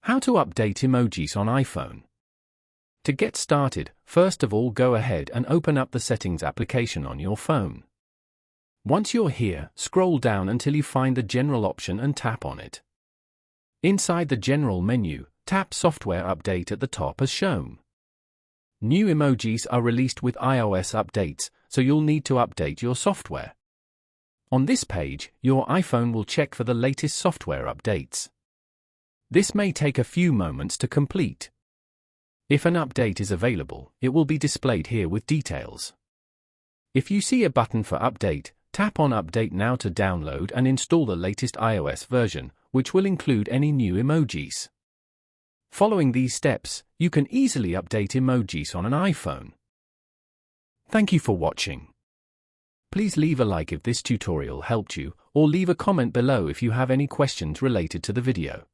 How to update emojis on iPhone. To get started, first of all go ahead and open up the Settings application on your phone. Once you're here, scroll down until you find the General option and tap on it. Inside the General menu, tap Software Update at the top as shown. New emojis are released with iOS updates, so you'll need to update your software. On this page, your iPhone will check for the latest software updates. This may take a few moments to complete. If an update is available, it will be displayed here with details. If you see a button for update, tap on Update Now to download and install the latest iOS version, which will include any new emojis. Following these steps, you can easily update emojis on an iPhone. Thank you for watching. Please leave a like if this tutorial helped you, or leave a comment below if you have any questions related to the video.